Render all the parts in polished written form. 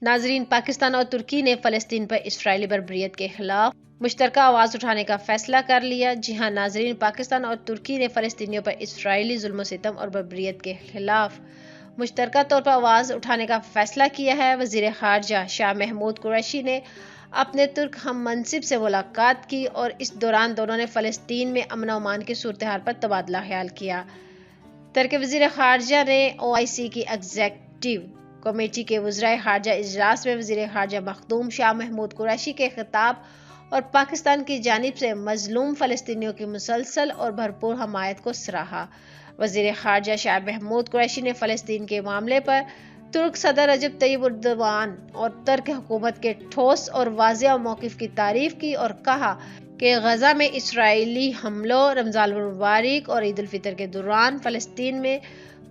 ناظرین، پاکستان اور ترکی نے فلسطین پر اسرائیلی بربریت کے خلاف مشترکہ آواز اٹھانے کا فیصلہ کر لیا۔ جی ہاں ناظرین، پاکستان اور ترکی نے فلسطینیوں پر اسرائیلی ظلم و ستم اور بربریت کے خلاف مشترکہ طور پر آواز اٹھانے کا فیصلہ کیا ہے۔ وزیر خارجہ شاہ محمود قریشی نے اپنے ترک ہم منصب سے ملاقات کی اور اس دوران دونوں نے فلسطین میں امن و امان کی صورتحال پر تبادلہ خیال کیا۔ ترک وزیر خارجہ نے OIC کی ایگزیکٹو کمیٹی کے وزرائے خارجہ اجلاس میں وزیر خارجہ مخدوم شاہ محمود قریشی کے خطاب اور پاکستان کی جانب سے مظلوم فلسطینیوں کی مسلسل اور بھرپور حمایت کو سراہا۔ وزیر خارجہ شاہ محمود قریشی نے فلسطین کے معاملے پر ترک صدر رجب طیب اردوان اور ترک حکومت کے ٹھوس اور واضح موقف کی تعریف کی اور کہا کہ غزہ میں اسرائیلی حملوں، رمضان المبارک اور عید الفطر کے دوران فلسطین میں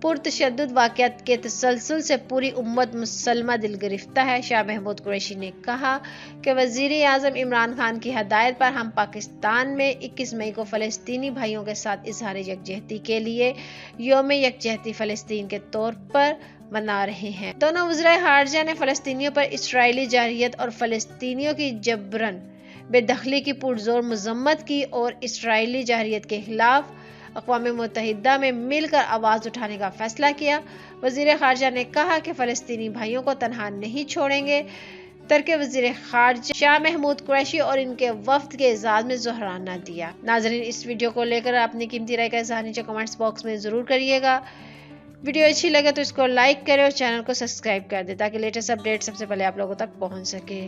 پرتشدد واقعات کے تسلسل سے پوری امت مسلمہ دل گرفتہ ہے۔ شاہ محمود قریشی نے کہا کہ وزیر اعظم عمران خان کی ہدایت پر ہم پاکستان میں 21 مئی کو فلسطینی بھائیوں کے ساتھ اظہار یکجہتی کے لیے یوم یکجہتی فلسطین کے طور پر منا رہے ہیں۔ دونوں وزرائے خارجہ نے فلسطینیوں پر اسرائیلی جارحیت اور فلسطینیوں کی جبراً بے دخلی کی پرزور مذمت کی اور اسرائیلی جارحیت کے خلاف اقوام متحدہ میں مل کر آواز اٹھانے کا فیصلہ کیا۔ وزیر خارجہ نے کہا کہ فلسطینی بھائیوں کو تنہا نہیں چھوڑیں گے۔ ترک وزیر خارجہ شاہ محمود قریشی اور ان کے وفد کے اعزاز میں ظہرانہ دیا۔ ناظرین، اس ویڈیو کو لے کر اپنی قیمتی رائے کا اظہار نیچے کمنٹس باکس میں ضرور کریے گا۔ ویڈیو اچھی لگے تو اس کو لائک کریں اور چینل کو سبسکرائب کر دیں تاکہ لیٹسٹ اپڈیٹ سب سے پہلے آپ لوگوں تک پہنچ سکے۔